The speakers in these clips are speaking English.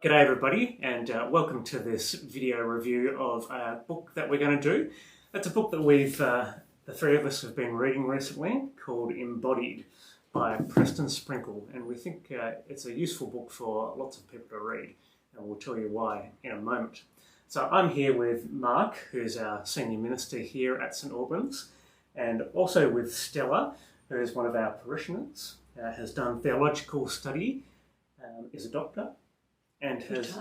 G'day everybody, and welcome to this video review of a book that we're going to do. It's a book that the three of us have been reading recently, called Embodied by Preston and we think it's a useful book for lots of people to read, and we'll tell you why in a moment. So I'm here with Mark, who's our senior minister here at St Albans, and also with Stella, who is one of our parishioners, has done theological study, is a doctor, and has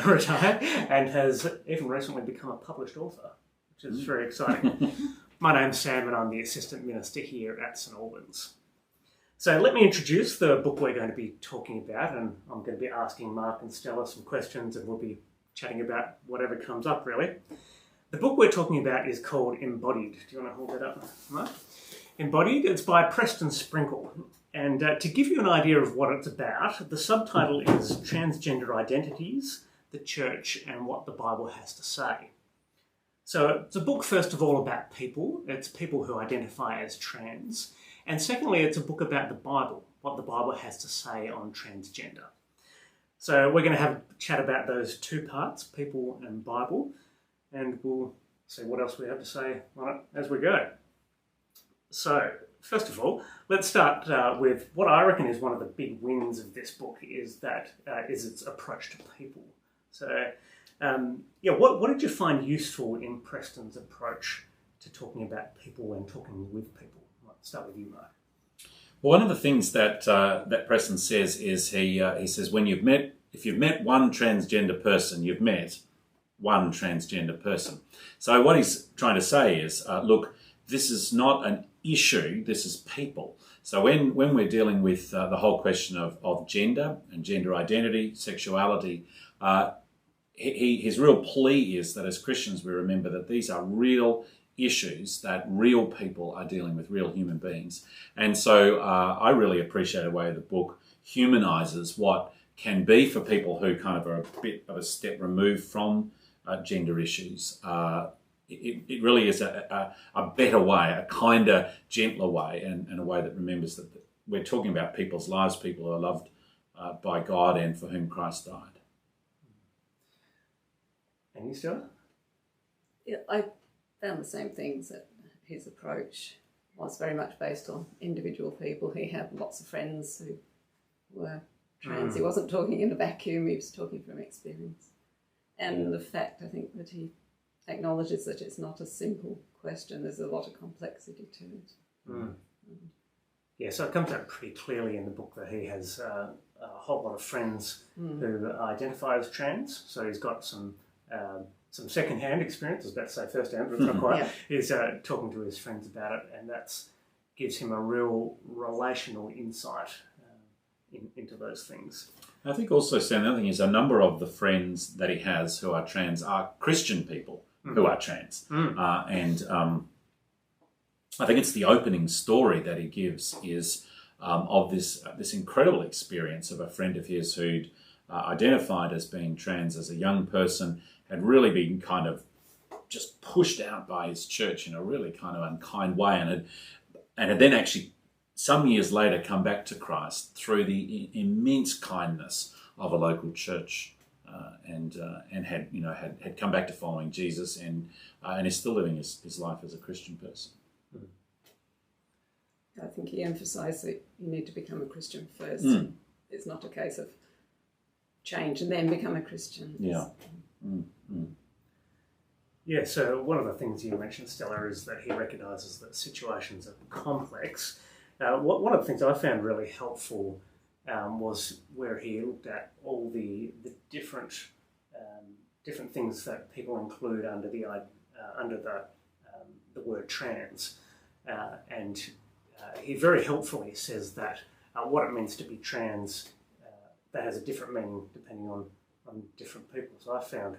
retired and has even recently become a published author, which is very exciting. My name's Sam and I'm the assistant minister here at St Albans. So let me introduce the book we're going to be talking about, and I'm going to be asking Mark and Stella some questions and we'll be chatting about whatever comes up really. The book we're talking about is called Embodied. Do you want to hold that up, Mark? Embodied, it's by Preston. And to give you an idea of what it's about, the subtitle is Transgender Identities, the Church and What the Bible Has to Say. So it's a book, first of all, about people. It's people who identify as trans. And secondly, it's a book about the Bible, what the Bible has to say on transgender. So we're going to have a chat about those two parts, people and Bible, and we'll see what else we have to say on it as we go. So, first of all, let's start with what I reckon is one of the big wins of this book is its approach to people. So, what did you find useful in Preston's approach to talking about people and talking with people? Let's start with you, Mark. Well, one of the things that Preston says is he says if you've met one transgender person, you've met one transgender person. So what he's trying to say is, look, this is not an issue, this is people. So when we're dealing with the whole question of gender and gender identity, sexuality, his real plea is that as Christians we remember that these are real issues that real people are dealing with, real human beings. And so I really appreciate the way the book humanises what can be for people who kind of are a bit of a step removed from gender issues. It really is a better way, a kinder, gentler way, and a way that remembers that we're talking about people's lives, people who are loved by God and for whom Christ died. And you, Stella? Yeah, I found the same things, that his approach was very much based on individual people. He had lots of friends who were trans. He wasn't talking in a vacuum, he was talking from experience. And the fact, I think, that he acknowledges that it's not a simple question. There's a lot of complexity to it. Yeah, so it comes out pretty clearly in the book that he has a whole lot of friends who identify as trans. So he's got some second-hand experience. I was about to say first-hand, but it's not quite. Yeah. He's talking to his friends about it, and that gives him a real relational insight into those things. I think also, Sam, the other thing is a number of the friends that he has who are trans are Christian people who are trans. And I think it's the opening story that he gives is of this incredible experience of a friend of his who'd identified as being trans as a young person, had really been kind of just pushed out by his church in a really kind of unkind way, and had then actually some years later come back to Christ through the immense kindness of a local church, and had come back to following Jesus, and is still living his life as a Christian person. I think he emphasised that you need to become a Christian first. It's not a case of change and then become a Christian. Yeah. Yeah, so one of the things you mentioned, Stella, is that he recognises that situations are complex. One of the things I found really helpful was where he looked at all the different things that people include under the word trans, and he very helpfully says that what it means to be trans that has a different meaning depending on different people. So I found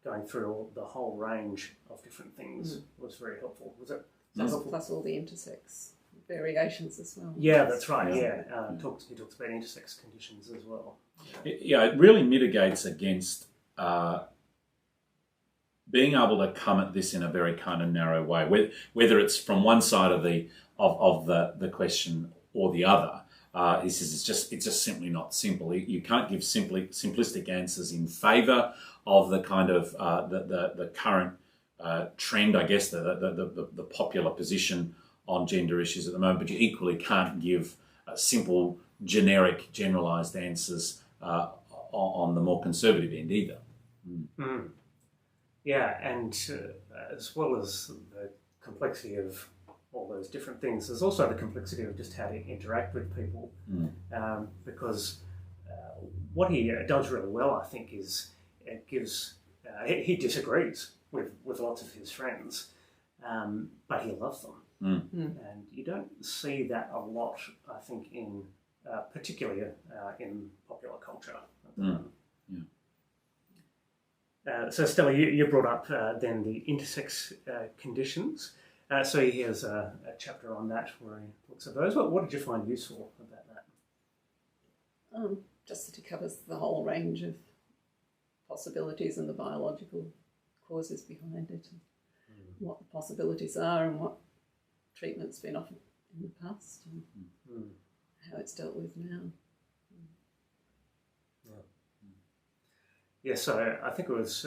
going through the whole range of different things was very helpful. Was it? Plus all the intersex variations as well. Yeah, that's right. Yeah, he talks about intersex conditions as well. Yeah, it really mitigates against being able to come at this in a very kind of narrow way, whether it's from one side of the question or the other. He says it's just simply not simple. You can't give simplistic answers in favour of the kind of the current trend, I guess, the popular position on gender issues at the moment. But you equally can't give simple, generic, generalised answers on the more conservative end either. Mm. Yeah, and as well as the complexity of all those different things, there's also the complexity of just how to interact with people. Because what he does really well, I think, is it gives... he disagrees with lots of his friends, but he loves them. And you don't see that a lot, I think, in particularly in popular culture. So Stella, you brought up then the intersex conditions. So he has a chapter on that where he looks at those. What did you find useful about that? Just that he covers the whole range of possibilities and the biological causes behind it, and what the possibilities are and what treatment's been offered in the past and how it's dealt with now. Yeah, so I think it was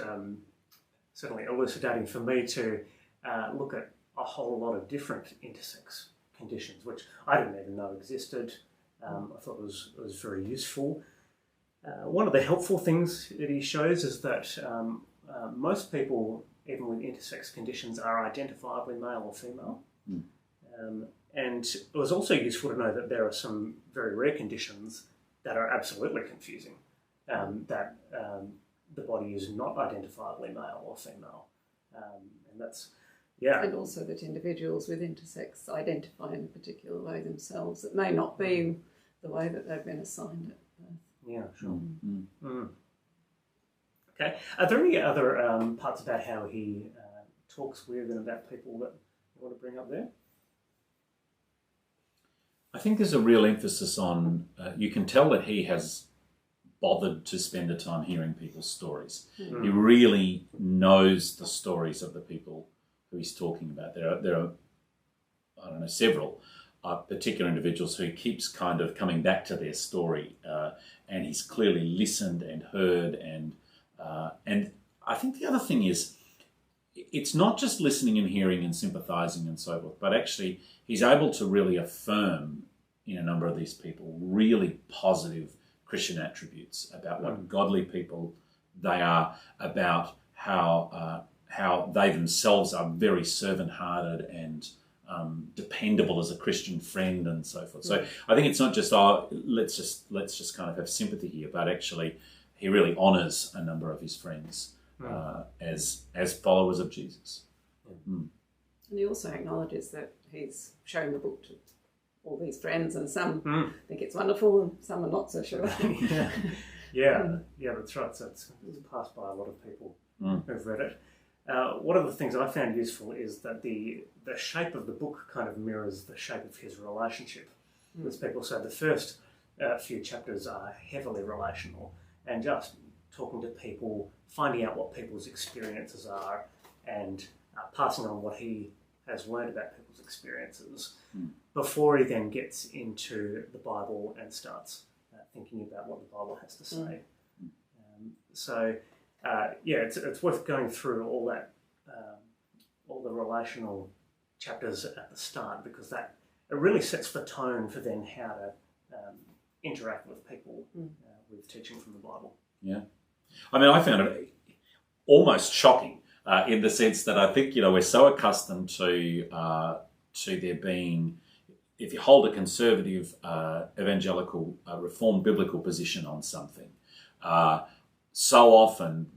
certainly elucidating for me to look at a whole lot of different intersex conditions, which I didn't even know existed. I thought it was very useful. One of the helpful things that he shows is that most people, even with intersex conditions, are identifiably male or female. And it was also useful to know that there are some very rare conditions that are absolutely confusing, that the body is not identifiably male or female. And that's, and also that individuals with intersex identify in a particular way themselves that may not be the way that they've been assigned at birth. Yeah, sure. Okay. Are there any other parts about how he talks with and about people that you want to bring up there? I think there's a real emphasis on, you can tell that he has bothered to spend the time hearing people's stories. He really knows the stories of the people who he's talking about. There are I don't know, several particular individuals who he keeps kind of coming back to their story, and he's clearly listened and heard, and I think the other thing is, it's not just listening and hearing and sympathising and so forth, but actually he's able to really affirm in a number of these people really positive Christian attributes about what godly people they are, about how they themselves are very servant-hearted and dependable as a Christian friend and so forth. So I think it's not just let's just kind of have sympathy here, but actually he really honours a number of his friends as followers of Jesus. And he also acknowledges that he's shown the book to all these friends, and some think it's wonderful and some are not so sure. Yeah, that's right. So it's passed by a lot of people who've read it. One of the things I found useful is that the shape of the book kind of mirrors the shape of his relationship with people. So the first few chapters are heavily relational and just talking to people, finding out what people's experiences are, and passing on what he has learned about people's experiences before he then gets into the Bible and starts thinking about what the Bible has to say. It's worth going through all that, all the relational chapters at the start, because it really sets the tone for then how to interact with people with teaching from the Bible. Yeah. I mean, I found it almost shocking in the sense that I think, we're so accustomed to there being, if you hold a conservative, evangelical, reformed biblical position on something, so often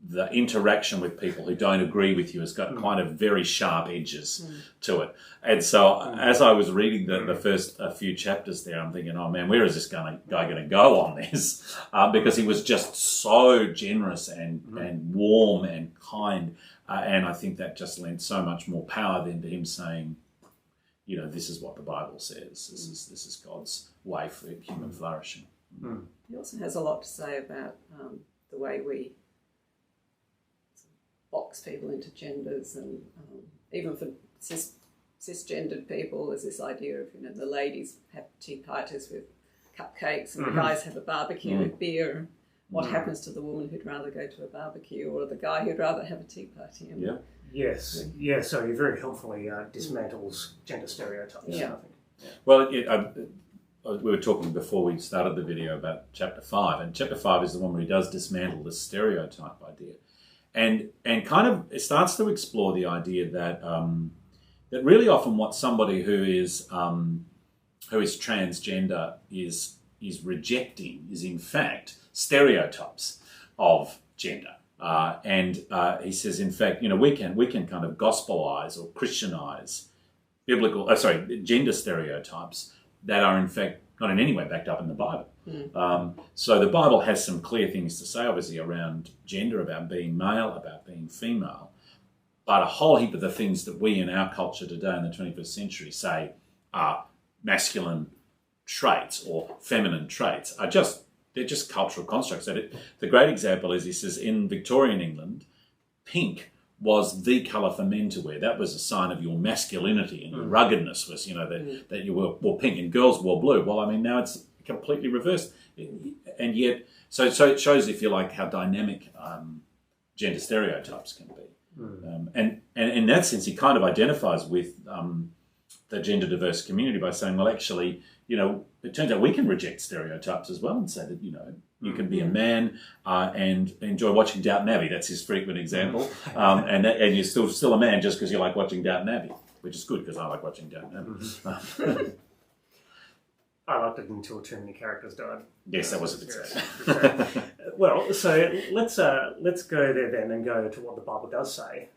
the interaction with people who don't agree with you has got kind of very sharp edges to it. And so as I was reading the first few chapters there, I'm thinking, oh man, where is this guy going to go on this? Because he was just so generous and warm and kind. And I think that just lent so much more power then to him saying, this is what the Bible says. This is God's way for human flourishing. He also has a lot to say about the way we box people into genders, and even for cisgendered people, there's this idea of, the ladies have tea parties with cupcakes and the guys have a barbecue with beer. What happens to the woman who'd rather go to a barbecue, or the guy who'd rather have a tea party? Yeah. Yes. Yeah. So he very helpfully dismantles gender stereotypes. Yeah. I think. Yeah. Well, we were talking before we started the video about Chapter 5, and Chapter 5 is the one where he does dismantle the stereotype idea, and kind of it starts to explore the idea that that really often what somebody who is transgender is rejecting is in fact stereotypes of gender. And he says, in fact, we can kind of gospelize or Christianize gender stereotypes that are in fact not in any way backed up in the Bible. So the Bible has some clear things to say, obviously, around gender, about being male, about being female. But a whole heap of the things that we in our culture today in the 21st century say are masculine traits or feminine traits they're just cultural constructs. The great example is, he says, in Victorian England, pink was the colour for men to wear. That was a sign of your masculinity, and your ruggedness was, that you wore pink, and girls wore blue. Well, I mean, now it's completely reversed. And yet, so it shows, if you like, how dynamic gender stereotypes can be. And in that sense, he kind of identifies with the gender diverse community by saying, well, actually, it turns out we can reject stereotypes as well and say that, you can be a man and enjoy watching Downton Abbey. That's his frequent example. And you're still a man just because you like watching Downton Abbey, which is good because I like watching Downton Abbey. I liked it until too many characters died. Yes, that was a bit sad. Well, so let's go there then and go to what the Bible does say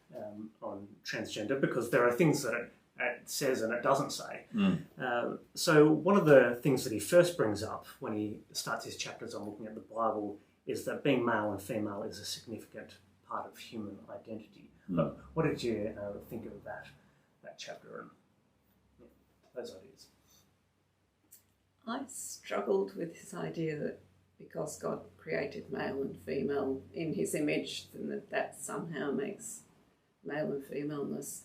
on transgender, because there are things that it says and it doesn't say. So one of the things that he first brings up when he starts his chapters on looking at the Bible is that being male and female is a significant part of human identity. But what did you think of that chapter and those ideas? I struggled with this idea that because God created male and female in his image, then that somehow makes male and femaleness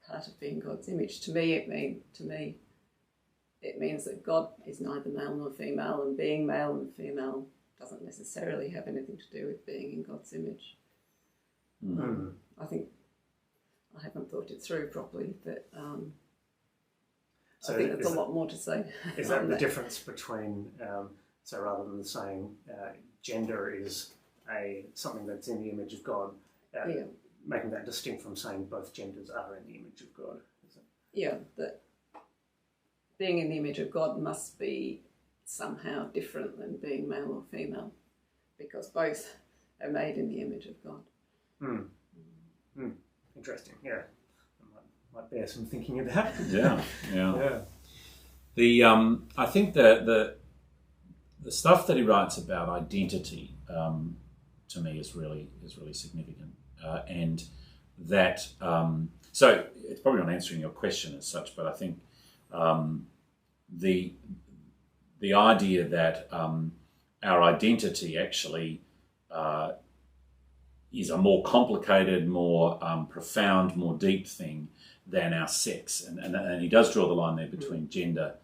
part of being God's image. To me, it means that God is neither male nor female, and being male and female doesn't necessarily have anything to do with being in God's image. I think I haven't thought it through properly, but I think there's a lot more to say. Is that the difference between, so rather than saying gender is something that's in the image of God, making that distinct from saying both genders are in the image of God? Is it? Yeah, that being in the image of God must be somehow different than being male or female, because both are made in the image of God. Interesting, yeah. Might bear some thinking about. Yeah. I think the stuff that he writes about identity to me is really significant, and that so it's probably not answering your question as such, but I think the idea that our identity actually is a more complicated, more profound, more deep thing than our sex, and he does draw the line there between gender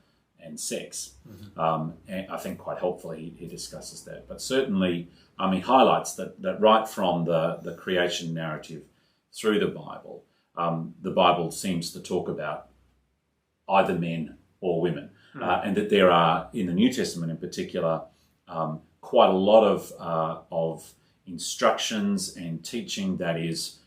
and sex, and I think quite helpfully he discusses that. But certainly, he highlights that right from the creation narrative through the Bible seems to talk about either men or women, and that there are, in the New Testament in particular, quite a lot of instructions and teaching that is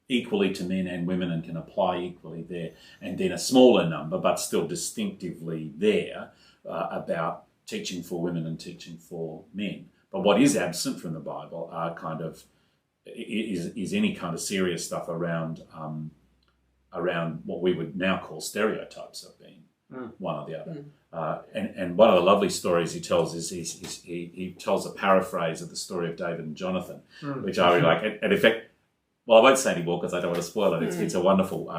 equally to men and women and can apply equally there, and then a smaller number but still distinctively there about teaching for women and teaching for men. But what is absent from the Bible are is any kind of serious stuff around what we would now call stereotypes of being one or the other. And one of the lovely stories he tells is he tells a paraphrase of the story of David and Jonathan, which I really like. And in fact, well, I won't say any more because I don't want to spoil it. It's a wonderful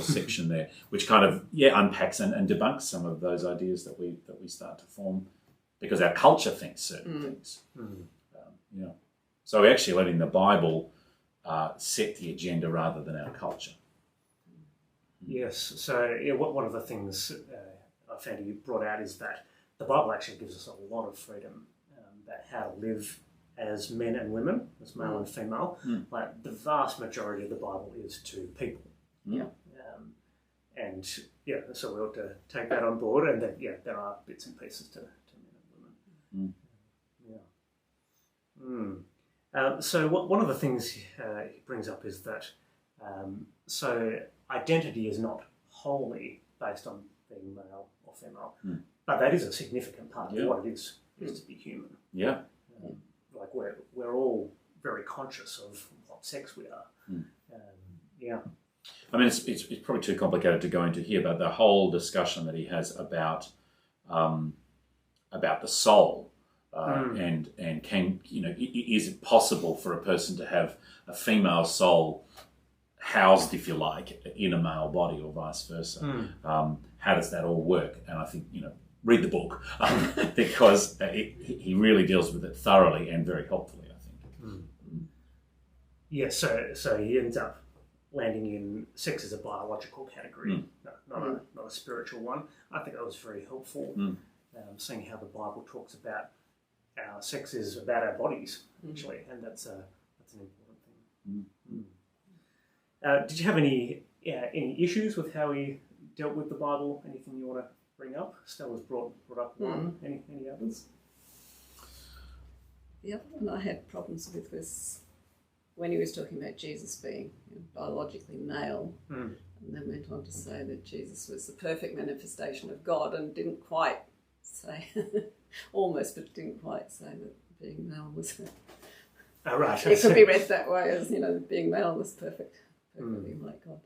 section there, which kind of unpacks and debunks some of those ideas that we start to form because our culture thinks certain things. So we're actually letting the Bible set the agenda rather than our culture. Yes. So yeah, one of the things I found you brought out is that the Bible actually gives us a lot of freedom about how to live as men and women, as male and female. Like the vast majority of the Bible is to people. Yeah. And yeah, so we ought to take that on board. And then there are bits and pieces to men and women. So one of the things he brings up is that so identity is not wholly based on being male or female, but that is a significant part of what it is to be human. Yeah. Like we're all very conscious of what sex we are. I mean, it's probably too complicated to go into here, but the whole discussion that he has about the soul and can is it possible for a person to have a female soul housed, if you like, in a male body or vice versa? How does that all work? And I think read the book because he really deals with it thoroughly and very helpfully, I think. Yeah, so he ends up landing in sex as a biological category, not a spiritual one. I think that was very helpful, seeing how the Bible talks about our sex is about our bodies, actually, and that's an important thing. Did you have any issues with how he dealt with the Bible? Anything you want to bring up? Stella's brought up one. Any others? The other one I had problems with was when he was talking about Jesus being biologically male, and then went on to say that Jesus was the perfect manifestation of God, and didn't quite say, almost, but didn't quite say that being male was. Oh, right. It could be read that way as being male was perfectly like God,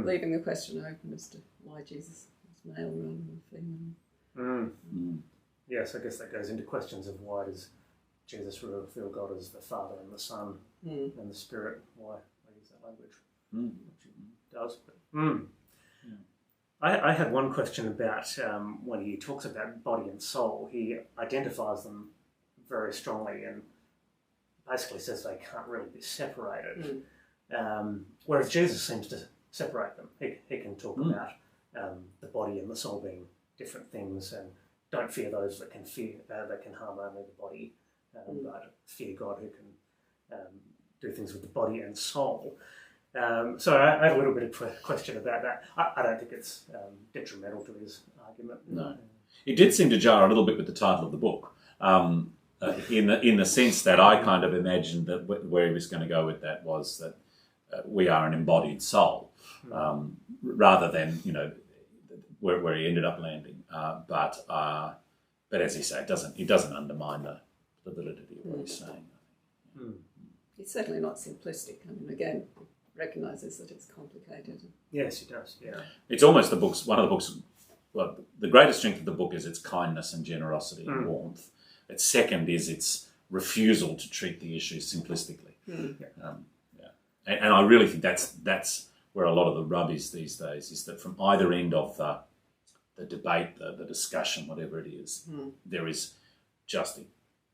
leaving the question open as to why Jesus was male rather than female. Yes, I guess that goes into questions of why does Jesus reveal God as the Father and the Son and the Spirit? Why use that language? Which he does. But, I had one question about when he talks about body and soul. He identifies them very strongly and basically says they can't really be separated. Whereas Jesus seems to separate them. He can talk about the body and the soul being different things, and don't fear those that can harm only the body. But fear God who can do things with the body and soul. So I had a little bit of question about that. I don't think it's detrimental to his argument. No. It did seem to jar a little bit with the title of the book, in the sense that I kind of imagined that where he was going to go with that was that we are an embodied soul, rather than where he ended up landing. But as you say, it doesn't undermine the validity of what he's saying. It's certainly not simplistic. I mean, again, recognises that it's complicated. Yes, he does. Yeah, it's almost one of the books. Well, the greatest strength of the book is its kindness and generosity and warmth. Its second is its refusal to treat the issues simplistically. And I really think that's where a lot of the rub is these days. Is that from either end of the debate, the discussion, whatever it is, there is just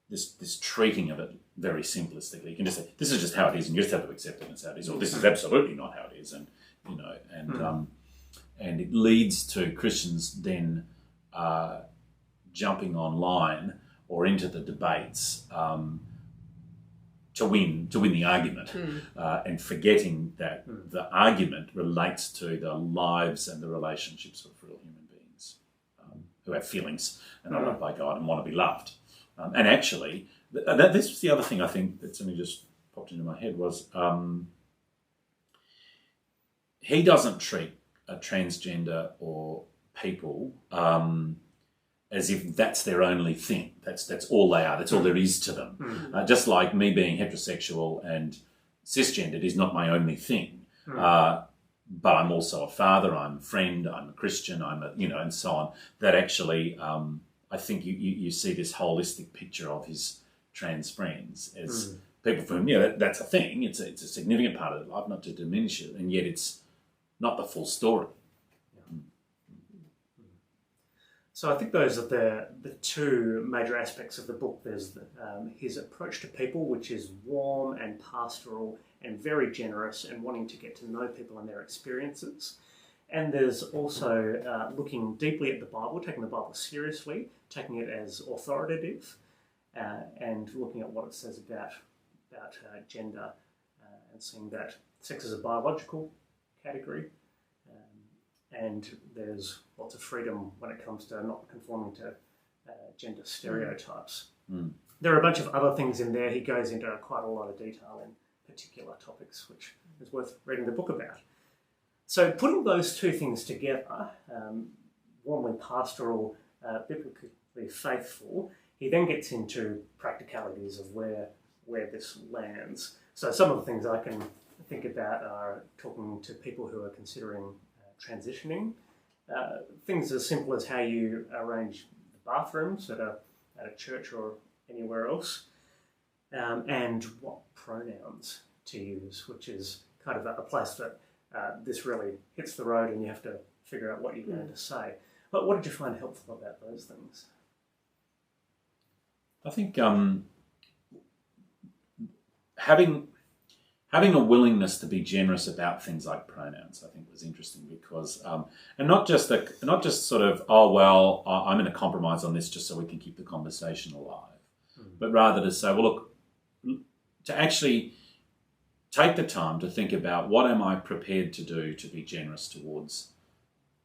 this treating of it very simplistically. You can just say, this is just how it is, and you just have to accept it as how it is, or this is absolutely not how it is, and and it leads to Christians then jumping online or into the debates to win the argument, and forgetting that the argument relates to the lives and the relationships of real human beings who have feelings and are loved by God and want to be loved. And actually, this was the other thing I think that suddenly just popped into my head was he doesn't treat a transgender or people as if that's their only thing. That's all they are. That's all there is to them. Just like me being heterosexual and cisgendered is not my only thing. But I'm also a father. I'm a friend. I'm a Christian. I'm and so on. That actually. I think you see this holistic picture of his trans friends as people for whom, that's a thing. It's a significant part of their life, not to diminish it, and yet it's not the full story. So I think those are the two major aspects of the book. There's his approach to people, which is warm and pastoral and very generous and wanting to get to know people and their experiences. And there's also looking deeply at the Bible, taking the Bible seriously, taking it as authoritative, and looking at what it says about gender, and seeing that sex is a biological category, and there's lots of freedom when it comes to not conforming to gender stereotypes. There are a bunch of other things in there. He goes into quite a lot of detail in particular topics, which is worth reading the book about. So putting those two things together, warmly pastoral, biblically faithful, he then gets into practicalities of where this lands. So some of the things I can think about are talking to people who are considering transitioning, things as simple as how you arrange the bathrooms at a church or anywhere else, and what pronouns to use, which is kind of a place that this really hits the road and you have to figure out what you're going to say. But what did you find helpful about those things? I think having a willingness to be generous about things like pronouns, I think, was interesting because, and not just sort of, oh well, I'm going to compromise on this just so we can keep the conversation alive, but rather to say, well, look, to actually take the time to think about what am I prepared to do to be generous towards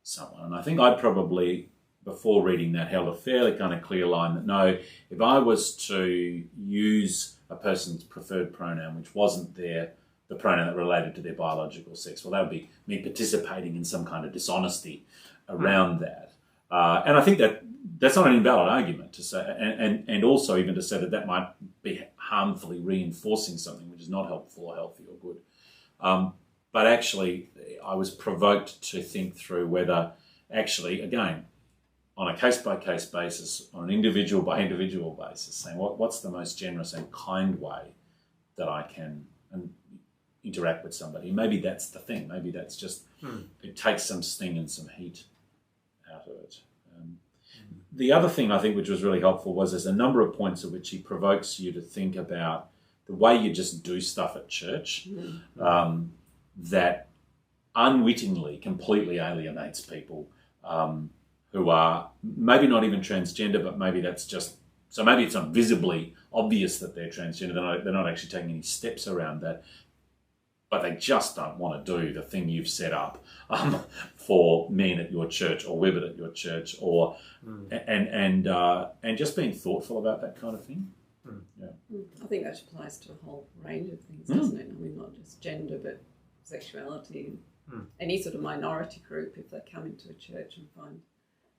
someone. And I think I'd probably, before reading that, held a fairly kind of clear line that no, if I was to use a person's preferred pronoun, which wasn't the pronoun that related to their biological sex, well, that would be me participating in some kind of dishonesty around that. And I think that's not an invalid argument to say, and also even to say that might be harmfully reinforcing something which is not helpful or healthy or good. But actually, I was provoked to think through whether actually, again, on a case-by-case basis, on an individual-by-individual basis, saying what's the most generous and kind way that I can interact with somebody. Maybe that's the thing. Maybe that's just, it takes some sting and some heat out of it. The other thing I think which was really helpful was there's a number of points at which he provokes you to think about the way you just do stuff at church that unwittingly completely alienates people who are maybe not even transgender, but maybe that's just, so maybe it's not visibly obvious that they're transgender, they're not actually taking any steps around that, but they just don't want to do the thing you've set up for men at your church or women at your church, or and just being thoughtful about that kind of thing. Yeah. I think that applies to a whole range of things, doesn't it? I mean, not just gender, but sexuality, any sort of minority group. If they come into a church and find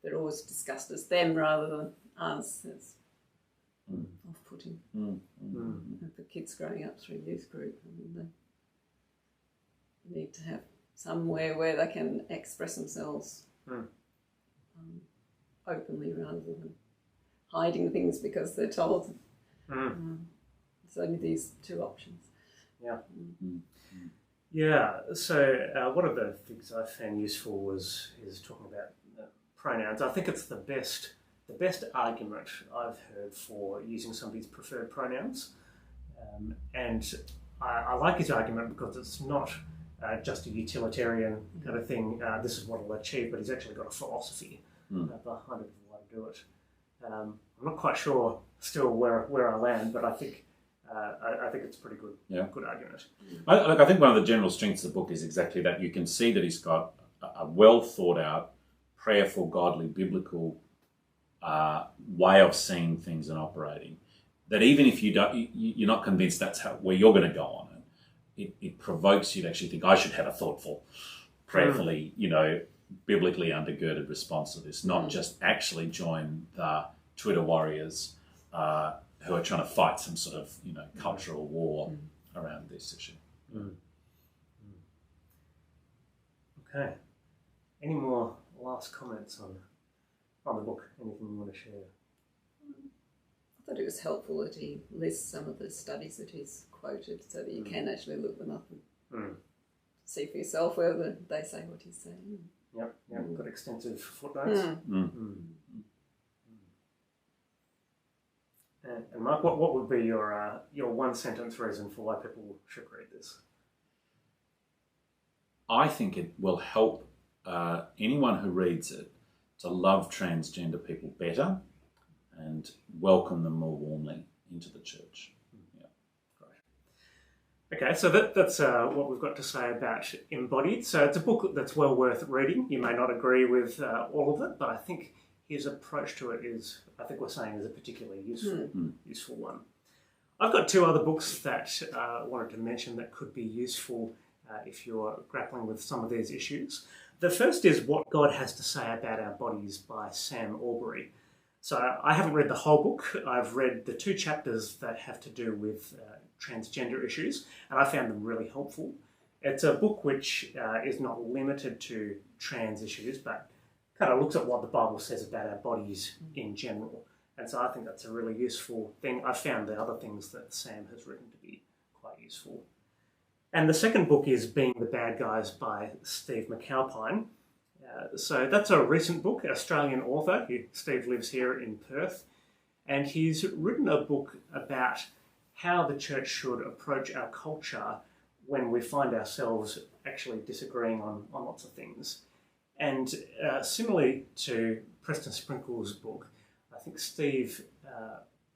they're always discussed as them rather than us, it's off-putting. And for kids growing up through youth group, I mean, they need to have somewhere where they can express themselves openly rather than hiding things because they're told. There's only these two options. Yeah. So one of the things I found useful is talking about pronouns. I think it's the best argument I've heard for using somebody's preferred pronouns, and I like his argument because it's not just a utilitarian kind of thing. This is what it'll achieve, but he's actually got a philosophy behind it, the way to do it. I'm not quite sure still where I land, but I think it's a pretty good good argument. I think one of the general strengths of the book is exactly that. You can see that he's got a well thought out, prayerful, godly, biblical way of seeing things and operating. That even if you're not convinced that's where you're going to go on it, it provokes you to actually think I should have a thoughtful, prayerfully, biblically undergirded response to this, not just actually join the Twitter warriors who are trying to fight some sort of cultural war around this issue. Okay. Any more last comments on the book? Anything you want to share? I thought it was helpful that he lists some of the studies that he's quoted so that you can actually look them up and see for yourself whether they say what he's saying. Yep, got extensive footnotes. And Mark, what would be your one sentence reason for why people should read this? I think it will help anyone who reads it to love transgender people better and welcome them more warmly into the church. Yeah. Great. Okay, so that's what we've got to say about Embodied. So it's a book that's well worth reading. You may not agree with all of it, but I think his approach to it is, I think we're saying, is a particularly useful one. I've got two other books that I wanted to mention that could be useful if you're grappling with some of these issues. The first is What God Has to Say About Our Bodies by Sam Albury. So I haven't read the whole book. I've read the 2 chapters that have to do with transgender issues, and I found them really helpful. It's a book which is not limited to trans issues, but kind of looks at what the Bible says about our bodies in general. And so I think that's a really useful thing. I found the other things that Sam has written to be quite useful. And the second book is Being the Bad Guys by Steve Mcalpine. So that's a recent book, Australian author. Steve lives here in Perth. And he's written a book about how the church should approach our culture when we find ourselves actually disagreeing on lots of things. And similarly to Preston Sprinkle's book, I think Steve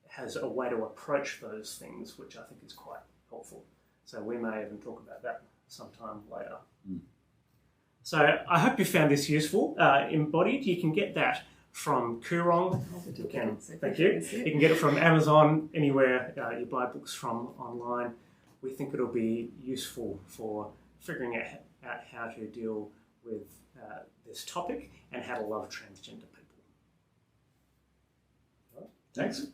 has a way to approach those things which I think is quite helpful. So we may even talk about that sometime later. So I hope you found this useful. Embodied, you can get that from Koorong. Thank you. You can get it from Amazon, anywhere you buy books from online. We think it'll be useful for figuring out how to deal with this topic and how to love transgender people. Thanks.